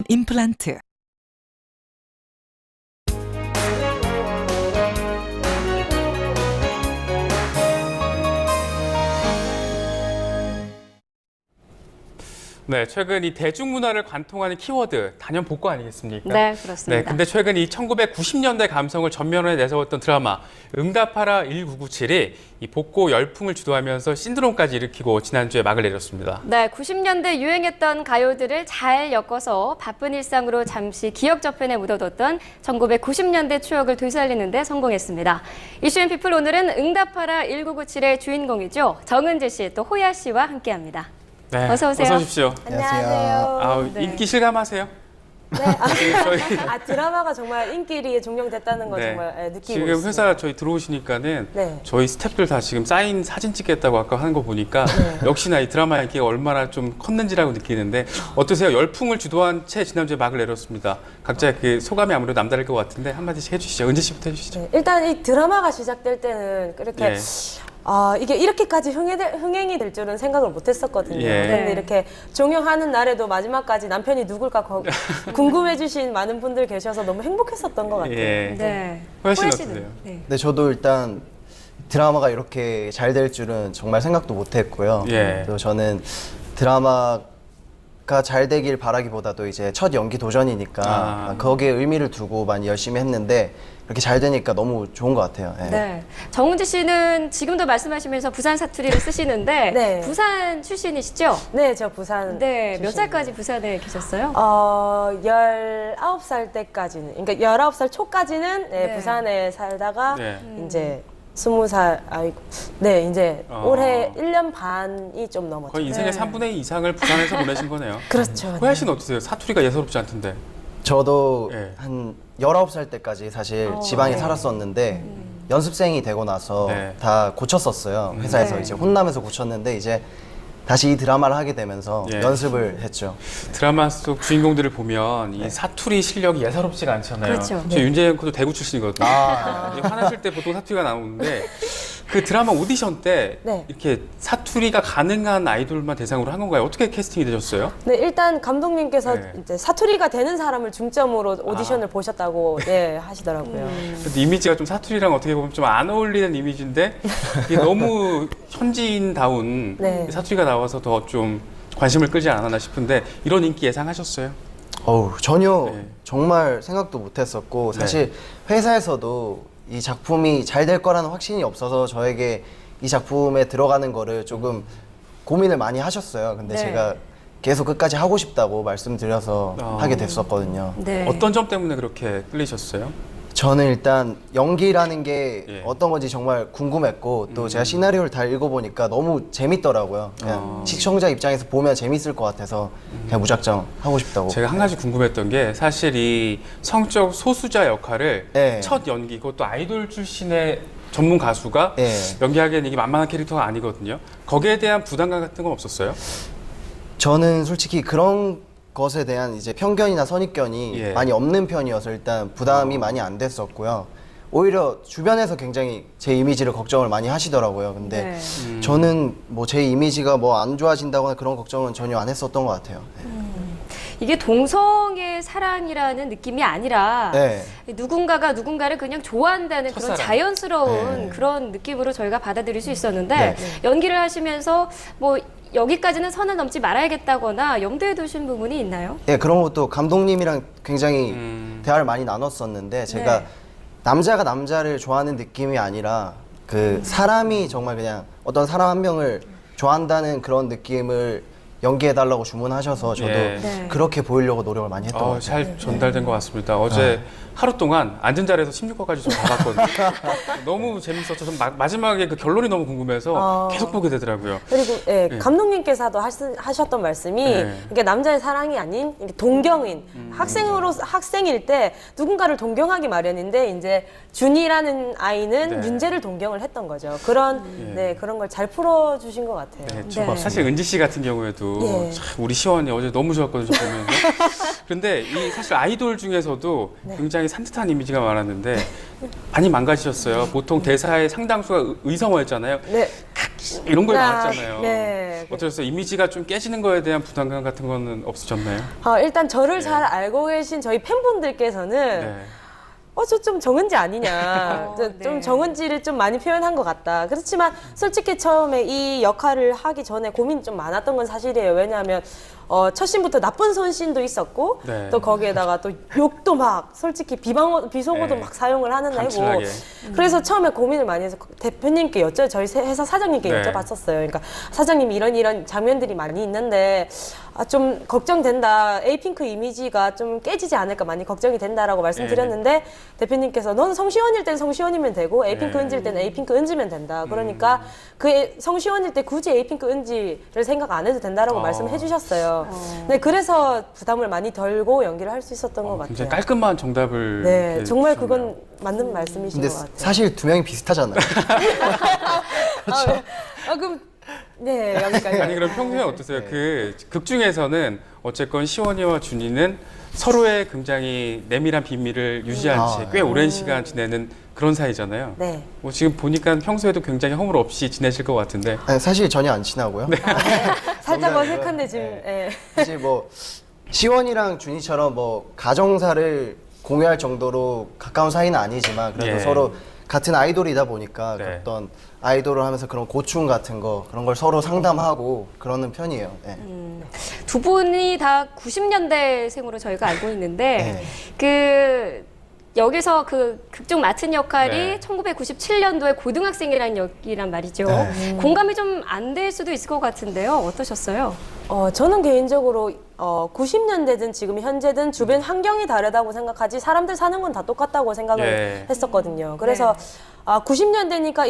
임플란트. 네, 최근 이 대중문화를 관통하는 키워드, 단연 복고 아니겠습니까? 네, 그렇습니다. 네, 근데 최근 이 1990년대 감성을 전면에 내세웠던 드라마 응답하라 1997이 이 복고 열풍을 주도하면서 신드롬까지 일으키고 지난주에 막을 내렸습니다. 네, 90년대 유행했던 가요들을 잘 엮어서 바쁜 일상으로 잠시 기억 저편에 묻어뒀던 1990년대 추억을 되살리는 데 성공했습니다. 이슈앤피플 오늘은 응답하라 1997의 주인공이죠. 정은지 씨, 또 호야 씨와 함께합니다. 네, 어서 오세요. 어서 오십시오. 안녕하세요. 아우, 네. 인기 실감하세요? 네, 저희 드라마가 정말 인기리에 종영됐다는 거 네. 정말 느끼고 지금 있습니다. 회사 저희 들어오시니까는 네. 저희 스태프들 다 지금 사인 사진 찍겠다고 아까 하는 거 보니까 역시나 이 드라마 인기가 얼마나 좀 컸는지라고 느끼는데 어떠세요? 열풍을 주도한 채 지난주에 막을 내렸습니다. 각자 그 소감이 아무래도 남다를 것 같은데 한마디씩 해주시죠. 은지 씨부터 해주시죠. 네, 일단 이 드라마가 시작될 때는 그렇게 예. 이게 이렇게까지 흥행이 될 줄은 생각을 못했었거든요. 예. 근데 이렇게 종영하는 날에도 마지막까지 남편이 누굴까 궁금해주신 많은 분들 계셔서 너무 행복했었던 것 같아요. 예. 네. 호야 씨는 호야 씨는? 어떠세요? 네. 네, 저도 일단 드라마가 이렇게 잘 될 줄은 정말 생각도 못했고요. 예. 또 저는 드라마가 잘 되길 바라기보다도 이제 첫 연기 도전이니까 거기에 의미를 두고 많이 열심히 했는데 이렇게 잘 되니까 너무 좋은 것 같아요. 예. 네. 정은지 씨는 지금도 말씀하시면서 부산 사투리를 쓰시는데 네. 부산 출신이시죠? 네, 저 부산. 네. 몇 출신입니다. 살까지 부산에 계셨어요? 19살 때까지는, 그러니까 19살 초까지는 네, 네. 부산에 살다가 네. 이제 20살, 네, 이제 어. 올해 1년 반이 좀 넘었죠. 거의 인생의 네. 3분의 2 이상을 부산에서 보내신 거네요. 그렇죠. 호야 씨는 어떠세요? 사투리가 예사롭지 않던데. 저도 예. 한 19살 때까지 사실 지방에 네. 살았었는데 연습생이 되고 나서 네. 다 고쳤었어요. 회사에서 네. 이제 혼나면서 고쳤는데 이제 다시 이 드라마를 하게 되면서 예. 연습을 했죠. 드라마 속 주인공들을 보면 이 사투리 실력이 예사롭지가 않잖아요. 그렇죠. 저 윤재현 코도 대구 출신이거든요. 이제 화나실 때 보통 사투리가 나오는데 그 드라마 오디션 때 네. 이렇게 사투리가 가능한 아이돌만 대상으로 한 건가요? 어떻게 캐스팅이 되셨어요? 네, 일단 감독님께서 네. 이제 사투리가 되는 사람을 중점으로 오디션을 보셨다고 예, 하시더라고요. 근데 이미지가 좀 사투리랑 어떻게 보면 좀 안 어울리는 이미지인데 이게 너무 현지인다운 네. 사투리가 나와서 더 좀 관심을 끌지 않았나 싶은데 이런 인기 예상하셨어요? 전혀 네. 정말 생각도 못했었고 네. 사실 회사에서도 이 작품이 잘 될 거라는 확신이 없어서 저에게 이 작품에 들어가는 거를 조금 고민을 많이 하셨어요. 근데 네. 제가 계속 끝까지 하고 싶다고 말씀드려서 하게 됐었거든요. 네. 어떤 점 때문에 그렇게 끌리셨어요? 저는 일단 연기라는 게 예. 어떤 건지 정말 궁금했고 또 제가 시나리오를 다 읽어보니까 너무 재밌더라고요. 그냥 시청자 입장에서 보면 재밌을 것 같아서 그냥 무작정 하고 싶다고. 제가 한 가지 궁금했던 게 사실 이 성적 소수자 역할을 네. 첫 연기 그것도 아이돌 출신의 전문 가수가 네. 연기하기엔 이게 만만한 캐릭터가 아니거든요. 거기에 대한 부담감 같은 건 없었어요? 저는 솔직히 그런 것에 대한 이제 편견이나 선입견이 예. 많이 없는 편이어서 일단 부담이 많이 안 됐었고요. 오히려 주변에서 굉장히 제 이미지를 걱정을 많이 하시더라고요. 근데 네. 저는 뭐 제 이미지가 뭐 안 좋아진다거나 그런 걱정은 전혀 안 했었던 것 같아요. 이게 동성의 사랑이라는 느낌이 아니라 네. 누군가가 누군가를 그냥 좋아한다는 그런 첫사랑. 자연스러운 네. 그런 느낌으로 저희가 받아들일 수 있었는데 네. 연기를 하시면서 뭐 여기까지는 선을 넘지 말아야겠다거나 염두에 두신 부분이 있나요? 예, 그런 것도 감독님이랑 굉장히 대화를 많이 나눴었는데 제가 네. 남자가 남자를 좋아하는 느낌이 아니라 그 사람이 정말 그냥 어떤 사람 한 명을 좋아한다는 그런 느낌을 연기해달라고 주문하셔서 저도 예. 네. 그렇게 보이려고 노력을 많이 했던 것 같아요. 잘 전달된 것 같습니다. 어제 하루 동안 앉은 자리에서 16화까지 좀 봐봤거든요. 너무 재밌었죠. 전 마지막에 그 결론이 너무 궁금해서 계속 보게 되더라고요. 그리고 예, 예. 감독님께서도 하셨던 말씀이 예. 이게 남자의 사랑이 아닌 이게 동경인 학생일 때 누군가를 동경하기 마련인데 이제 준이라는 아이는 네. 윤재를 동경을 했던 거죠. 그런 네, 그런 걸 잘 풀어주신 것 같아요. 네, 네. 사실 은지 씨 같은 경우에도 예. 참 우리 시원이 어제 너무 좋았거든요. 저 보면서 그런데 이 사실 아이돌 중에서도 네. 굉장히 산뜻한 이미지가 많았는데 많이 망가지셨어요. 보통 대사의 상당수가 의성어였잖아요. 네. 이런 거에 아, 많았잖아요. 네. 어떠셨어요? 이미지가 좀 깨지는 거에 대한 부담감 같은 거는 없으셨나요? 일단 저를 네. 잘 알고 계신 저희 팬분들께서는 네. 저 좀 정은지 아니냐. 좀 네. 정은지를 좀 많이 표현한 것 같다. 그렇지만 솔직히 처음에 이 역할을 하기 전에 고민이 좀 많았던 건 사실이에요. 왜냐하면 첫 씬부터 나쁜 손씬도 있었고 네. 또 거기에다가 또 욕도 막 솔직히 비속어도 네. 막 사용을 하는 애고 감칠하게. 그래서 처음에 고민을 많이 해서 대표님께 저희 회사 사장님께 네. 여쭤봤었어요. 그러니까 사장님 이런 장면들이 많이 있는데 좀 걱정된다. 에이핑크 이미지가 좀 깨지지 않을까 많이 걱정이 된다라고 말씀드렸는데 대표님께서 넌 성시원일 땐 성시원이면 되고 에이핑크 네. 은지일 때는 에이핑크 은지면 된다. 그러니까 그 성시원일 때 굳이 에이핑크 은지를 생각 안 해도 된다라고 말씀해 주셨어요. 네, 그래서 부담을 많이 덜고 연기를 할 수 있었던 것 같아요. 굉장히 깔끔한 정답을 네, 이렇게 정말 주셨네요. 그건 맞는 말씀이신 근데 것 같아요. 사실 두 명이 비슷하잖아요. 그럼 네, 여기까지. 아니 그럼 평소에 어떠세요? 그 극 중에서는 어쨌건 시원이와 준이는 서로의 굉장히 내밀한 비밀을 유지한 채 꽤 오랜 시간 지내는 그런 사이잖아요. 네. 뭐 지금 보니까 평소에도 굉장히 허물 없이 지내실 것 같은데. 아니, 사실 전혀 안 친하고요. 살짝 농담이고요. 어색한데 지금. 네. 예. 사실 뭐 시원이랑 준이처럼 뭐 가정사를 공유할 정도로 가까운 사이는 아니지만 그래도 예. 서로 같은 아이돌이다 보니까 네. 어떤 아이돌을 하면서 그런 고충 같은 거 그런 걸 서로 상담하고 그러는 편이에요. 네. 두 분이 다 90년대생으로 저희가 알고 있는데 네. 그 여기서 그 극중 맡은 역할이 네. 1997년도에 고등학생이라는 역이란 말이죠. 네. 공감이 좀 안 될 수도 있을 것 같은데요. 어떠셨어요? 저는 개인적으로 90년대든 지금 현재든 주변 환경이 다르다고 생각하지 사람들 사는 건 다 똑같다고 생각을 예. 했었거든요. 그래서 90년대니까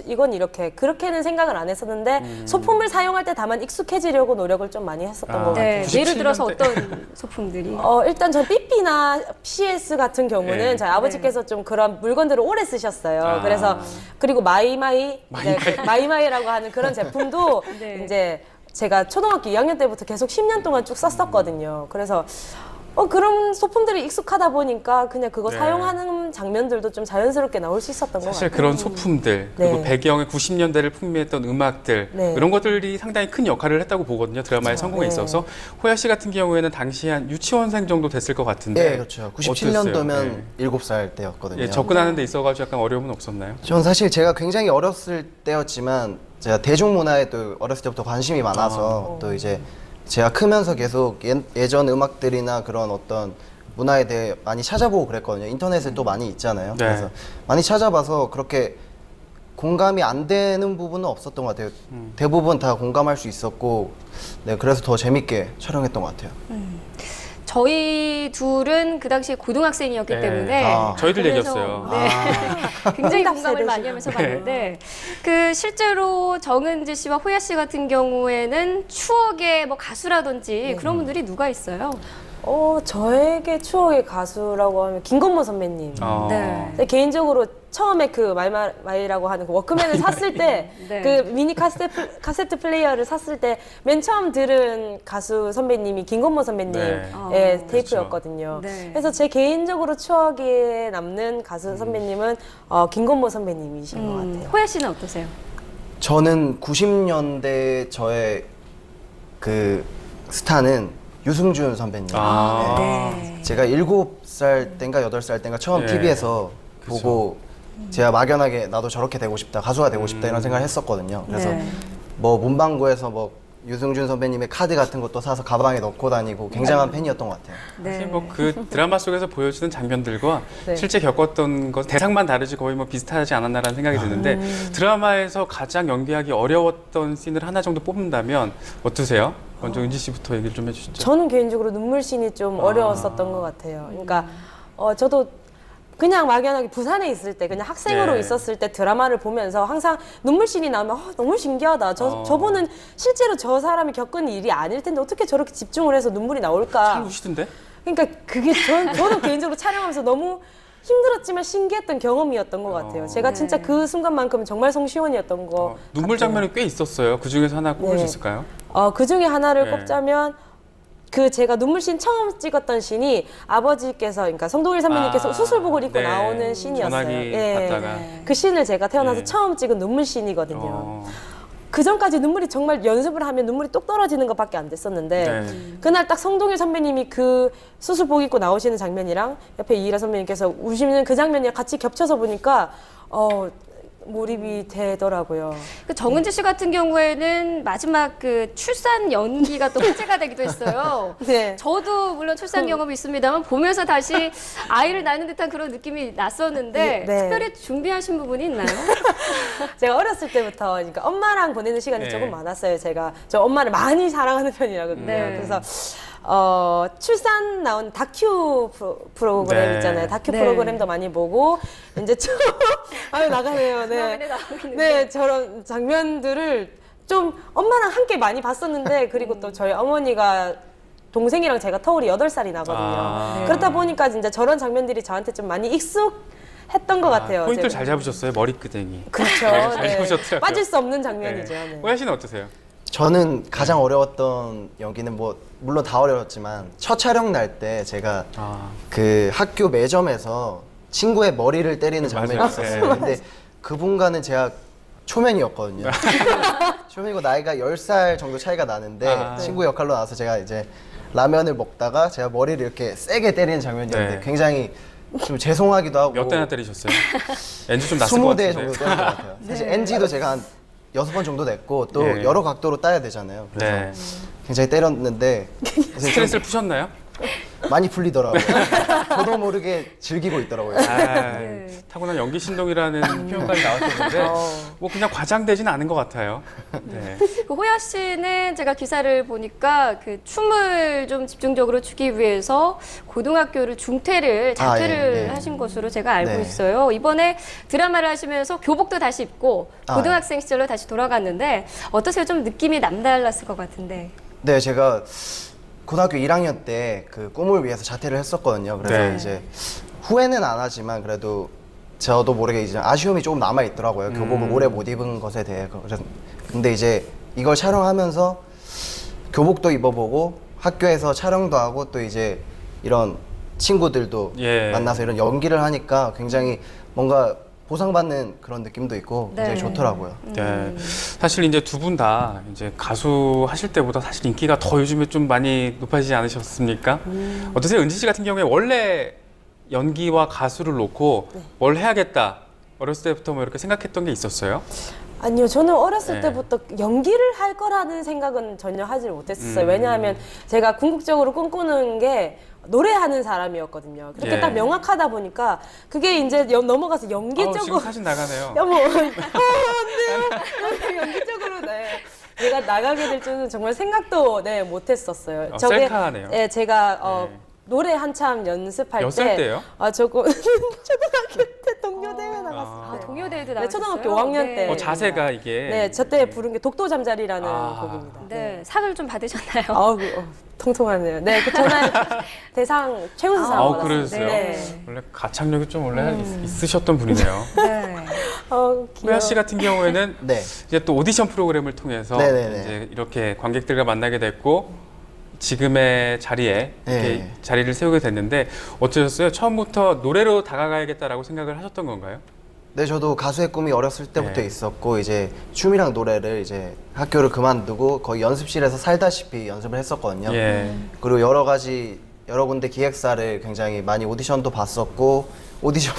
이건 이렇게 그렇게는 생각을 안 했었는데 소품을 사용할 때 다만 익숙해지려고 노력을 좀 많이 했었던 것 같아요. 네, 예를 들어서 97년대. 어떤 소품들이? 일단 전 삐삐나 PS 같은 경우는 네. 저희 아버지께서 좀 그런 물건들을 오래 쓰셨어요. 아. 그래서 그리고 마이마이라고 하는 그런 제품도 네. 이제 제가 초등학교 2학년 때부터 계속 10년 동안 쭉 썼었거든요. 그래서 그런 소품들이 익숙하다 보니까 그냥 그거 네. 사용하는 장면들도 좀 자연스럽게 나올 수 있었던 것 같아요. 사실 그런 소품들 그리고 네. 배경의 90년대를 풍미했던 음악들 네. 이런 것들이 상당히 큰 역할을 했다고 보거든요. 드라마의 성공에 네. 있어서. 호야 씨 같은 경우에는 당시 한 유치원생 정도 됐을 것 같은데. 네, 그렇죠. 어떠셨어요? 97년도면 네. 7살 때였거든요. 예, 접근하는 데 있어가지고 약간 어려움은 없었나요? 전 사실 제가 굉장히 어렸을 때였지만 제가 대중문화에 또 어렸을 때부터 관심이 많아서 또 이제 제가 크면서 계속 예전 음악들이나 그런 어떤 문화에 대해 많이 찾아보고 그랬거든요. 인터넷에 또 많이 있잖아요. 네. 그래서 많이 찾아봐서 그렇게 공감이 안 되는 부분은 없었던 것 같아요. 대부분 다 공감할 수 있었고, 네, 그래서 더 재밌게 촬영했던 것 같아요. 저희 둘은 그 당시에 고등학생이었기 네. 때문에 저희들 그래서, 얘기였어요. 네. 굉장히 응답 공감을 많이 세대시구나. 하면서 봤는데 그 실제로 정은지 씨와 호야 씨 같은 경우에는 추억의 뭐 가수라든지 그런 분들이 누가 있어요? 저에게 추억의 가수라고 하면 김건모 선배님. 네. 근데 개인적으로 처음에 그 마이라고 하는 그 워크맨을 샀을 때 네. 그 미니 카세트 플레이어를 샀을 때 맨 처음 들은 가수 선배님이 김건모 선배님의 네. 테이프였거든요. 네. 그래서 제 개인적으로 추억에 남는 가수 선배님은 김건모 선배님이신 것 같아요. 호야 씨는 어떠세요? 저는 90년대 저의 그 스타는 유승준 선배님. 아. 네. 제가 7살 땐가 8살 땐가 처음 예. TV에서 그쵸. 보고 제가 막연하게 나도 저렇게 되고 싶다, 가수가 되고 싶다 이런 생각을 했었거든요. 그래서 네. 뭐 문방구에서 뭐 유승준 선배님의 카드 같은 것도 사서 가방에 넣고 다니고 굉장한 팬이었던 것 같아요. 사실 뭐 그 드라마 속에서 보여주는 장면들과 네. 실제 겪었던 것 대상만 다르지 거의 뭐 비슷하지 않았나라는 생각이 드는데 드라마에서 가장 연기하기 어려웠던 씬을 하나 정도 뽑는다면 어떠세요? 먼저 은지 씨부터 얘기를 좀 해주시죠. 저는 개인적으로 눈물씬이 좀 어려웠었던 것 같아요. 그러니까 저도 그냥 막연하게 부산에 있을 때 그냥 학생으로 네. 있었을 때 드라마를 보면서 항상 눈물씬이 나오면 너무 신기하다. 저분은 실제로 저 사람이 겪은 일이 아닐 텐데 어떻게 저렇게 집중을 해서 눈물이 잘 나올까. 우시던데? 그러니까 그게 저도 개인적으로 촬영하면서 너무 힘들었지만 신기했던 경험이었던 것 같아요. 제가 진짜 그 순간만큼은 정말 성시원이었던 거 눈물 같아요. 장면이 꽤 있었어요. 그 중에서 하나 꼽을 수 네. 있을까요? 그 중에 하나를 네. 꼽자면 그 제가 눈물씬 처음 찍었던 씬이 아버지께서, 그러니까 성동일 선배님께서 수술복을 입고 네. 나오는 씬이었어요. 전화기 받다가. 그 씬을 제가 태어나서 네. 처음 찍은 눈물 씬이거든요. 어. 그 전까지 눈물이 정말 연습을 하면 눈물이 똑 떨어지는 것밖에 안 됐었는데 네. 그날 딱 성동일 선배님이 그 수술복 입고 나오시는 장면이랑 옆에 이희라 선배님께서 우시는 그 장면이랑 같이 겹쳐서 보니까 몰입이 되더라고요. 그 정은지 씨 같은 경우에는 마지막 그 출산 연기가 또 화제가 되기도 했어요. 네. 저도 물론 출산 경험이 있습니다만 보면서 다시 아이를 낳는 듯한 그런 느낌이 났었는데 네. 특별히 준비하신 부분이 있나요? 제가 어렸을 때부터 그러니까 엄마랑 보내는 시간이 네. 조금 많았어요. 저 엄마를 많이 사랑하는 편이라거든요. 네. 그래서 출산 나온 다큐 프로그램 네. 있잖아요. 다큐 네. 프로그램도 많이 보고 이제 아유 나가네요. 네. 화면에 나오고 있는데. 네, 저런 장면들을 좀 엄마랑 함께 많이 봤었는데 그리고 또 저희 어머니가 동생이랑 제가 터울이 8살이 나거든요. 아. 그렇다 보니까 진짜 저런 장면들이 저한테 좀 많이 익숙했던 것 같아요. 포인트를 제가. 잘 잡으셨어요. 머리끄댕이. 그렇죠. 잘 잡으셨더라고요. 빠질 수 없는 장면이죠. 네. 호야 씨는 어떠세요? 저는 가장 어려웠던 연기는 뭐 물론 다 어려웠지만 첫 촬영 날 때 제가 그 학교 매점에서 친구의 머리를 때리는 장면이 맞아요. 있었어요. 네. 근데 그분과는 제가 초면이었거든요. 초면이고 나이가 10살 정도 차이가 나는데 아. 친구 역할로 나와서 제가 이제 라면을 먹다가 제가 머리를 이렇게 세게 때리는 장면이었는데 네. 굉장히 좀 죄송하기도 하고 몇 대나 때리셨어요? NG 좀 났을 것 20대 같은데. 정도 때린 것 같아요. 사실 NG도 제가 한 6번 정도 냈고 또 예. 여러 각도로 따야 되잖아요. 그래서 네. 굉장히 때렸는데 이제 좀 스트레스를 푸셨나요? 많이 풀리더라고요. 저도 모르게 즐기고 있더라고요. 타고난 연기 신동이라는 표현까지 나왔었는데 뭐 그냥 과장되진 않은 것 같아요. 네. 그 호야 씨는 제가 기사를 보니까 그 춤을 좀 집중적으로 추기 위해서 고등학교를 중퇴를 자퇴를 예, 예. 하신 것으로 제가 알고 네. 있어요. 이번에 드라마를 하시면서 교복도 다시 입고 고등학생 시절로 다시 돌아갔는데 어떠세요? 좀 느낌이 남달랐을 것 같은데. 네, 제가 고등학교 1학년 때 그 꿈을 위해서 자퇴를 했었거든요. 그래서 네. 이제 후회는 안 하지만 그래도 저도 모르게 이제 아쉬움이 조금 남아 있더라고요. 교복을 오래 못 입은 것에 대해. 그래서 근데 이제 이걸 촬영하면서 교복도 입어보고 학교에서 촬영도 하고 또 이제 이런 친구들도 예. 만나서 이런 연기를 하니까 굉장히 뭔가 보상받는 그런 느낌도 있고 굉장히 네. 좋더라고요. 네. 사실 이제 두 분 다 이제 가수 하실 때보다 사실 인기가 더 요즘에 좀 많이 높아지지 않으셨습니까? 어떠세요? 은지 씨 같은 경우에 원래 연기와 가수를 놓고 뭘 해야겠다. 어렸을 때부터 뭐 이렇게 생각했던 게 있었어요? 아니요, 저는 어렸을 네. 때부터 연기를 할 거라는 생각은 전혀 하지 못했었어요. 왜냐하면 제가 궁극적으로 꿈꾸는 게 노래하는 사람이었거든요. 그렇게 예. 딱 명확하다 보니까 그게 이제 넘어가서 연기 지금 쪽으로 사진 나가네요. 어머, 안 돼요. 연기 쪽으로 제가 나가게 될 줄은 정말 생각도 못했었어요. 셀카네요. 네, 제가 네. 노래 한참 연습할 몇 살 때요? 저거 초등학교 때 동요 대회 나갔어요. 아, 동요대회도 네, 나왔어요. 초등학교 5학년 때. 자세가 이게 네, 저 때 부른 게 독도 잠자리라는 아. 곡입니다. 네, 상을 좀 받으셨나요? 통통하네요. 네, 그 전날 대상 최우수상 받았어요. 그러셨어요? 네. 원래 가창력이 좀 원래 있으셨던 분이네요. 네. 귀여워. 호야 씨 같은 경우에는 네. 이제 또 오디션 프로그램을 통해서 네네네. 이제 이렇게 관객들과 만나게 됐고 지금의 자리에 이렇게 네. 자리를 세우게 됐는데 어떠셨어요? 처음부터 노래로 다가가야겠다라고 생각을 하셨던 건가요? 네, 저도 가수의 꿈이 어렸을 때부터 네. 있었고 이제 춤이랑 노래를 이제 학교를 그만두고 거의 연습실에서 살다시피 연습을 했었거든요. 예. 그리고 여러 군데 기획사를 굉장히 많이 오디션도 봤었고 오디션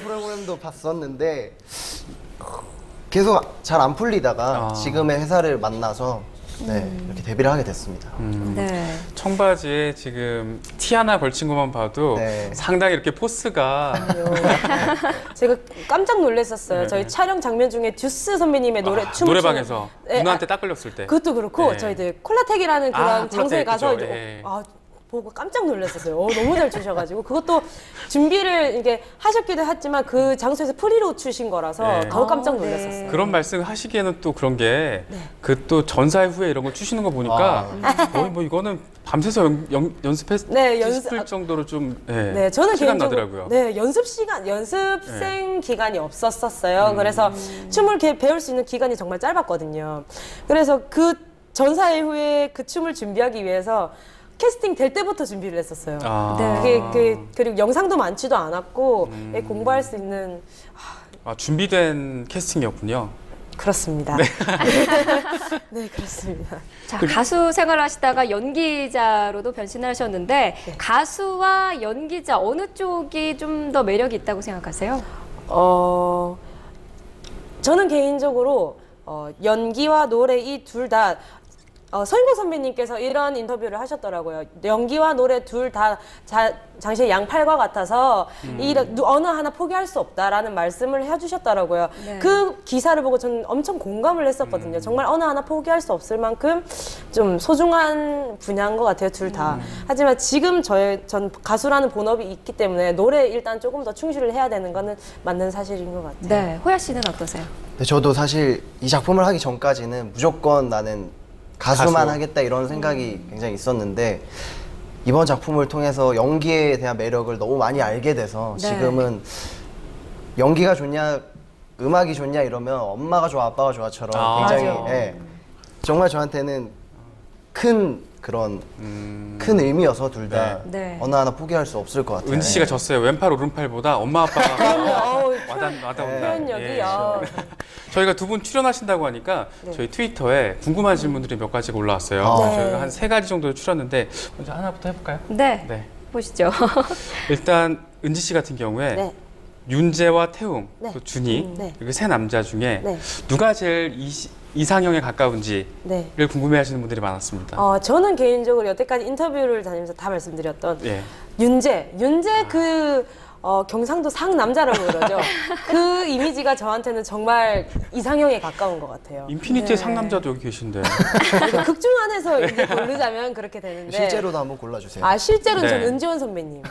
프로그램도 봤었는데 계속 잘 안 풀리다가 지금의 회사를 만나서 이렇게 데뷔를 하게 됐습니다. 네. 청바지에 지금 티 하나 걸친 것만 봐도 네. 상당히 이렇게 포스가 제가 깜짝 놀랐었어요. 네. 저희 촬영 장면 중에 듀스 선배님의 춤을 노래방에서 추는- 네, 누나한테 딱 걸렸을 때 그것도 그렇고 네. 저희들 콜라텍이라는 그런 장소에 콜라텍, 가서 그죠. 이제 예. 보고 깜짝 놀랐었어요. 너무 잘 추셔가지고 그것도 준비를 이게 하셨기도 했지만 그 장소에서 프리로 추신 거라서 네. 더 깜짝 네. 놀랐었어요. 그런 말씀 하시기에는 또 그런 게 네. 그 또 전사회 후에 이런 거 추시는 거 보니까 거의 뭐 이거는 밤새서 연습했을 네, 연습- 정도로 좀 네, 저는 시간 개인적으로 나더라고요. 네, 연습생 기간이 없었어요. 그래서 춤을 배울 수 있는 기간이 정말 짧았거든요. 그래서 그 전사의 후에 그 춤을 준비하기 위해서 캐스팅 될 때부터 준비를 했었어요. 아, 네. 그리고 영상도 많지도 않았고 공부할 수 있는 준비된 캐스팅이었군요. 그렇습니다. 네, 그렇습니다. 자, 가수 생활을 하시다가 연기자로도 변신을 하셨는데 가수와 연기자 어느 쪽이 좀 더 매력이 있다고 생각하세요? 저는 개인적으로 연기와 노래 이 둘 다 서인국 선배님께서 이런 인터뷰를 하셨더라고요. 연기와 노래 둘 다 당시의 양팔과 같아서 어느 하나 포기할 수 없다라는 말씀을 해주셨더라고요. 네. 그 기사를 보고 저는 엄청 공감을 했었거든요. 정말 어느 하나 포기할 수 없을 만큼 좀 소중한 분야인 것 같아요, 둘 다. 하지만 지금 전 가수라는 본업이 있기 때문에 노래 일단 조금 더 충실을 해야 되는 거는 맞는 사실인 것 같아요. 네, 호야 씨는 어떠세요? 근데 저도 사실 이 작품을 하기 전까지는 무조건 나는 가수만 가수. 하겠다 이런 생각이 굉장히 있었는데 이번 작품을 통해서 연기에 대한 매력을 너무 많이 알게 돼서 네. 지금은 연기가 좋냐 음악이 좋냐 이러면 엄마가 좋아 아빠가 좋아처럼 굉장히 맞아요. 예, 정말 저한테는 큰 그런 큰 의미여서 둘 다 네. 어느 하나 포기할 수 없을 것 같아요. 은지 씨가 예. 졌어요. 왼팔 오른팔보다 엄마 아빠가 어우, 와닿는다. 표현력이요. 저희가 두 분 출연하신다고 하니까 저희 트위터에 궁금한 질문들이 몇 가지가 올라왔어요. 네. 저희가 한 3가지 정도 추렸는데 먼저 하나부터 해볼까요? 네, 네. 보시죠. 일단 은지 씨 같은 경우에 네. 윤재와 태웅, 네. 또 준희 네. 이렇게 세 남자 중에 네. 누가 제일 이상형에 가까운지를 네. 궁금해하시는 분들이 많았습니다. 저는 개인적으로 여태까지 인터뷰를 다니면서 다 말씀드렸던 예. 윤재 경상도 상남자라고 그러죠. 그 이미지가 저한테는 정말 이상형에 가까운 것 같아요. 인피니트의 상남자도 여기 계신데. 그러니까 극중 안에서 이제 고르자면 그렇게 되는데 실제로도 한번 골라주세요. 실제로는 네. 전 은지원 선배님.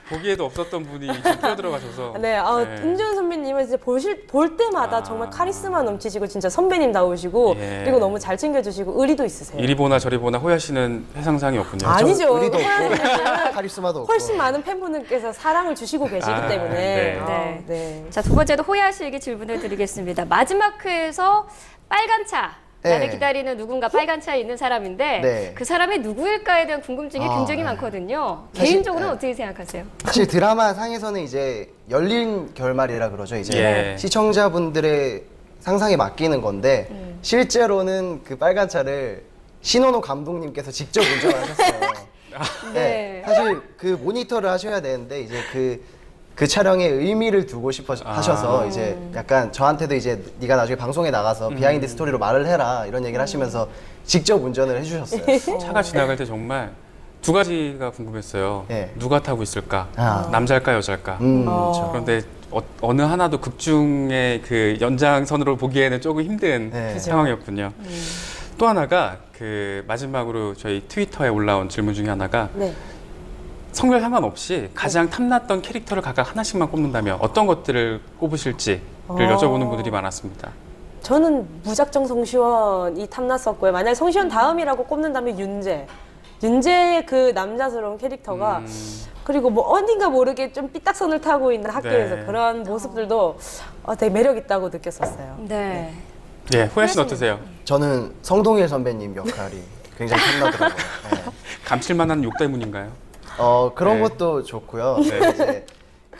보기에도 없었던 분이 지금 뛰어들어가셔서. 네, 은지원 선배님은 진짜 볼 때마다 정말 카리스마 넘치시고 진짜 선배님다우시고 예. 그리고 너무 잘 챙겨주시고 의리도 있으세요. 이리 보나 저리 보나 호야 씨는 해상상이었군요. 아니죠. 의리도 없고 호야 선배님은 카리스마도 없고 훨씬 많은 팬분들께서 사랑을 주시고 계시기 아, 때문에 네. 네. 자, 두 번째도 호야 씨에게 질문을 드리겠습니다. 마지막 회에서 빨간 차. 나를 네. 기다리는 누군가 빨간 차에 있는 사람인데 네. 그 사람이 누구일까에 대한 궁금증이 굉장히 네. 많거든요. 사실, 개인적으로는 네. 어떻게 생각하세요? 사실 드라마 상에서는 이제 열린 결말이라 그러죠. 이제 예. 시청자분들의 상상에 맡기는 건데 실제로는 그 빨간 차를 신원호 감독님께서 직접 운전을 하셨어요. 네. 사실 그 모니터를 하셔야 되는데 이제 그 촬영에 의미를 두고 싶어 하셔서 이제 약간 저한테도 이제 네가 나중에 방송에 나가서 비하인드 스토리로 말을 해라 이런 얘기를 하시면서 직접 운전을 해주셨어요. 차가 지나갈 때 정말 두 가지가 궁금했어요. 예. 누가 타고 있을까? 아. 남자일까 여자일까? 그렇죠. 그런데 어느 하나도 극중의 그 연장선으로 보기에는 조금 힘든 네. 상황이었군요. 또 하나가 그 마지막으로 저희 트위터에 올라온 질문 중에 하나가 네. 성별 상관없이 가장 탐났던 캐릭터를 각각 하나씩만 꼽는다면 어떤 것들을 꼽으실지를 여쭤보는 분들이 많았습니다. 저는 무작정 성시원이 탐났었고요. 만약에 성시원 다음이라고 꼽는다면 윤재의 그 남자스러운 캐릭터가 그리고 뭐 어딘가 모르게 좀 삐딱선을 타고 있는 학교에서 네. 그런 모습들도 되게 매력 있다고 느꼈었어요. 네. 예, 호야 씨는 어떠세요? 저는 성동일 선배님 역할이 굉장히 탐나더라고요. 네. 감칠만한 욕 때문인가요? 그런 네. 것도 좋고요. 네. 이제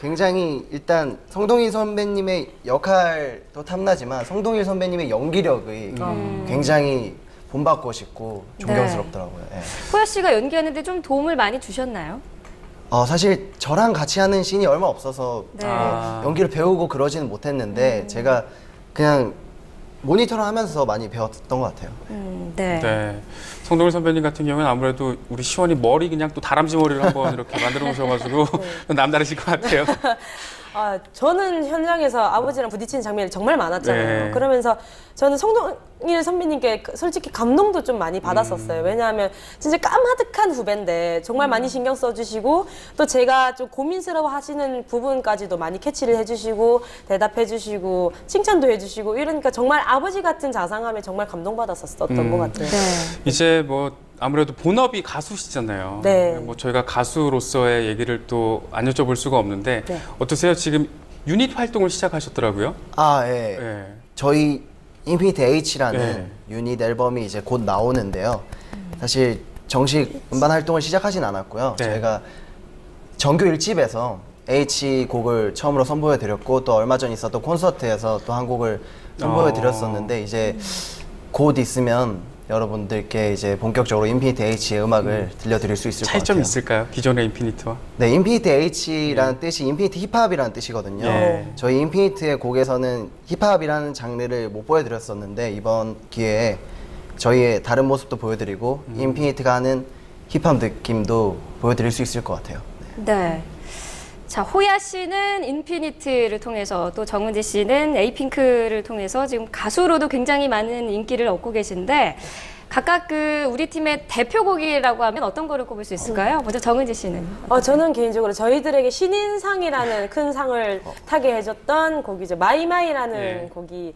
굉장히 일단 성동일 선배님의 역할도 탐나지만 성동일 선배님의 연기력이 굉장히 본받고 싶고 존경스럽더라고요. 네. 호야 씨가 연기하는데 좀 도움을 많이 주셨나요? 사실 저랑 같이 하는 씬이 얼마 없어서 네. 연기를 배우고 그러지는 못했는데 제가 그냥 모니터를 하면서 많이 배웠던 것 같아요. 네. 네. 성동일 선배님 같은 경우는 아무래도 우리 시원이 머리 그냥 또 다람쥐 머리를 한번 이렇게 만들어 놓으셔가지고 남다르실 것 같아요. 저는 현장에서 아버지랑 부딪히는 장면이 정말 많았잖아요. 네. 그러면서 저는 성동일 선배님께 솔직히 감동도 좀 많이 받았었어요. 왜냐하면 진짜 까마득한 후배인데 정말 많이 신경 써주시고 또 제가 좀 고민스러워 하시는 부분까지도 많이 캐치를 해주시고 대답해주시고 칭찬도 해주시고 이러니까 정말 아버지 같은 자상함에 정말 감동받았었던 것 같아요. 네. 이제 뭐 아무래도 본업이 가수시잖아요. 네. 뭐 저희가 가수로서의 얘기를 또 안 여쭤볼 수가 없는데 네. 어떠세요? 지금 유닛 활동을 시작하셨더라고요. 예. 네. 저희 인피니트 H라는 네. 유닛 앨범이 이제 곧 나오는데요. 사실 정식 음반 활동을 시작하진 않았고요. 네. 저희가 정규 1집에서 H 곡을 처음으로 선보여 드렸고 또 얼마 전 있었던 콘서트에서 또 한 곡을 선보여 드렸었는데 이제 곧 있으면 여러분들께 이제 본격적으로 인피니트 H의 음악을 들려드릴 수 있을 것 같아요. 차이점이 있을까요? 기존의 인피니트와? 네, 인피니트 H라는 뜻이 인피니트 힙합이라는 뜻이거든요. 네. 저희 인피니트의 곡에서는 힙합이라는 장르를 못 보여드렸었는데 이번 기회에 저희의 다른 모습도 보여드리고 인피니트가 하는 힙합 느낌도 보여드릴 수 있을 것 같아요. 네. 자, 호야 씨는 인피니트를 통해서 또 정은지 씨는 에이핑크를 통해서 지금 가수로도 굉장히 많은 인기를 얻고 계신데 각각 그 우리 팀의 대표곡이라고 하면 어떤 거를 꼽을 수 있을까요? 먼저 정은지 씨는. 저는 개인적으로 저희들에게 신인상이라는 큰 상을 타게 해줬던 곡이죠. 마이마이라는 예. 곡이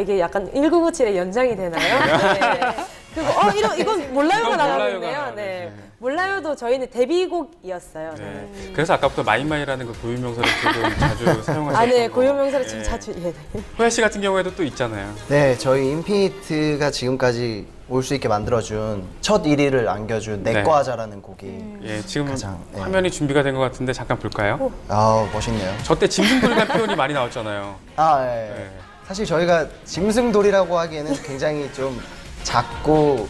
이게 약간 1997의 연장이 되나요? 네. 그리고 이건 몰라요가 이건 나가고 몰라요가 있네요. 나가네. 네. 몰라요도 저희는 데뷔곡이었어요. 네. 네. 그래서 아까부터 마이마이라는 그 고유명사를 조금 자주 사용하셨던 네, 거. 고유명사를 지금 예. 자주 네. 호야 씨 같은 경우에도 또 있잖아요. 네, 저희 인피니트가 지금까지 올 수 있게 만들어준 첫 1위를 안겨준 네. 내꺼 하자라는 곡이 예, 지금 가장, 네. 화면이 준비가 된 것 같은데 잠깐 볼까요? 멋있네요. 저 때 짐승돌이라는 표현이 많이 나왔잖아요. 예. 네. 사실 저희가 짐승돌이라고 하기에는 굉장히 좀 작고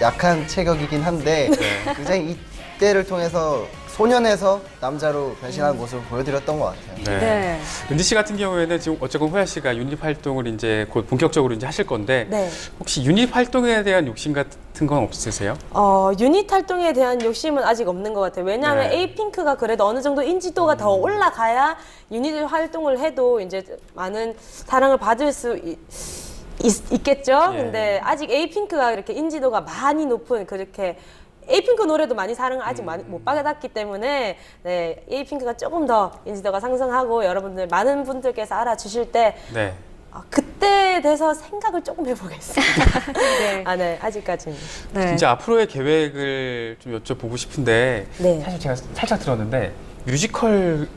약한 체격이긴 한데 네. 굉장히 이때를 통해서 소년에서 남자로 변신하는 모습을 보여드렸던 것 같아요. 네. 네. 은지 씨 같은 경우에는 지금 어쨌건 호야 씨가 유닛 활동을 이제 곧 본격적으로 이제 하실 건데 네. 혹시 유닛 활동에 대한 욕심 같은 건 없으세요? 유닛 활동에 대한 욕심은 아직 없는 것 같아요. 왜냐하면 네. 에이핑크가 그래도 어느 정도 인지도가 더 올라가야 유닛 활동을 해도 이제 많은 사랑을 받을 수 있겠죠. 예. 근데 아직 에이핑크가 이렇게 인지도가 많이 높은 그렇게 에이핑크 노래도 많이 사랑을 아직 많이 못 받았기 때문에 네, 에이핑크가 조금 더 인지도가 상승하고 여러분들 많은 분들께서 알아주실 때 네. 그때 돼서 생각을 조금 해보겠습니다. 네. 네, 아직까지는. 네. 진짜 앞으로의 계획을 좀 여쭤보고 싶은데 네. 사실 제가 살짝 들었는데 뮤지컬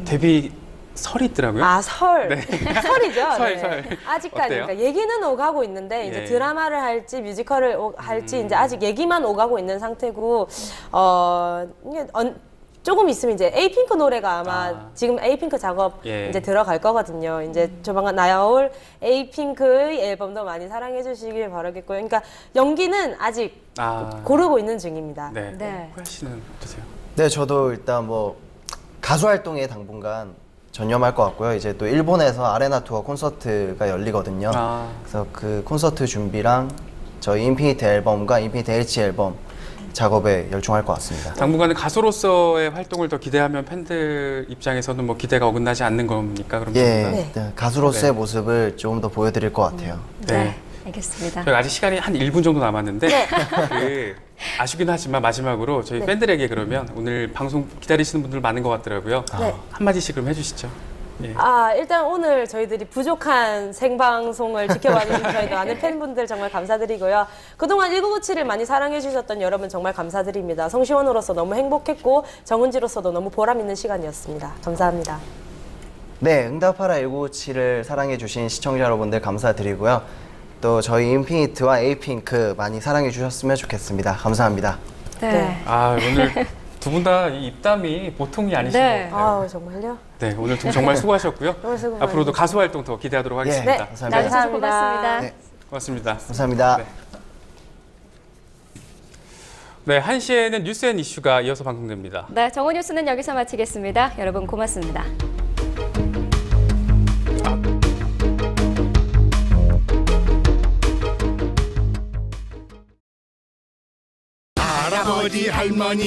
데뷔 설이 있더라고요. 설. 설이죠. 설, 네. 설. 아직까지. 어때요? 그러니까 얘기는 오가고 있는데 이제 예. 드라마를 할지 뮤지컬을 할지 이제 아직 얘기만 오가고 있는 상태고 이게 조금 있으면 이제 에이핑크 노래가 아마 지금 에이핑크 작업 예. 이제 들어갈 거거든요. 이제 조만간 나올 에이핑크의 앨범도 많이 사랑해 주시길 바라겠고요. 그러니까 연기는 아직 고르고 있는 중입니다. 네. 네. 호야 씨는 어떠세요? 네, 저도 일단 뭐 가수 활동에 당분간 전념할 것 같고요. 이제 또 일본에서 아레나 투어 콘서트가 열리거든요. 그래서 그 콘서트 준비랑 저희 인피니트 앨범과 인피니트 H 앨범 작업에 열중할 것 같습니다. 당분간은 가수로서의 활동을 더 기대하면 팬들 입장에서는 뭐 기대가 어긋나지 않는 겁니까? 그럼 예, 전부 다? 네, 가수로서의 네. 모습을 조금 더 보여드릴 것 같아요. 네. 알겠습니다. 저희가 아직 시간이 한 1분 정도 남았는데 그 아쉽긴 하지만 마지막으로 저희 팬들에게 그러면 오늘 방송 기다리시는 분들 많은 것 같더라고요. 네. 한마디씩 그럼 해주시죠. 예. 일단 오늘 저희들이 부족한 생방송을 지켜봐주신 저희 많은 팬분들 정말 감사드리고요. 그동안 1997을 많이 사랑해주셨던 여러분 정말 감사드립니다. 성시원으로서 너무 행복했고 정은지로서도 너무 보람있는 시간이었습니다. 감사합니다. 네, 응답하라 1997을 사랑해주신 시청자 여러분들 감사드리고요. 또 저희 인피니트와 에이핑크 많이 사랑해주셨으면 좋겠습니다. 감사합니다. 네. 오늘 두 분 다 이 입담이 보통이 아니신 네. 것 같아요. 정말요? 네, 오늘 정말 수고하셨고요. 너무 수고 많이 앞으로도 가수 활동 더 기대하도록 하겠습니다. 네, 나와주셔서 감사합니다. 고맙습니다. 네. 고맙습니다. 감사합니다. 네. 네, 1시에는 뉴스 앤 이슈가 이어서 방송됩니다. 네, 정오 뉴스는 여기서 마치겠습니다. 여러분 고맙습니다. 할아버지 할머니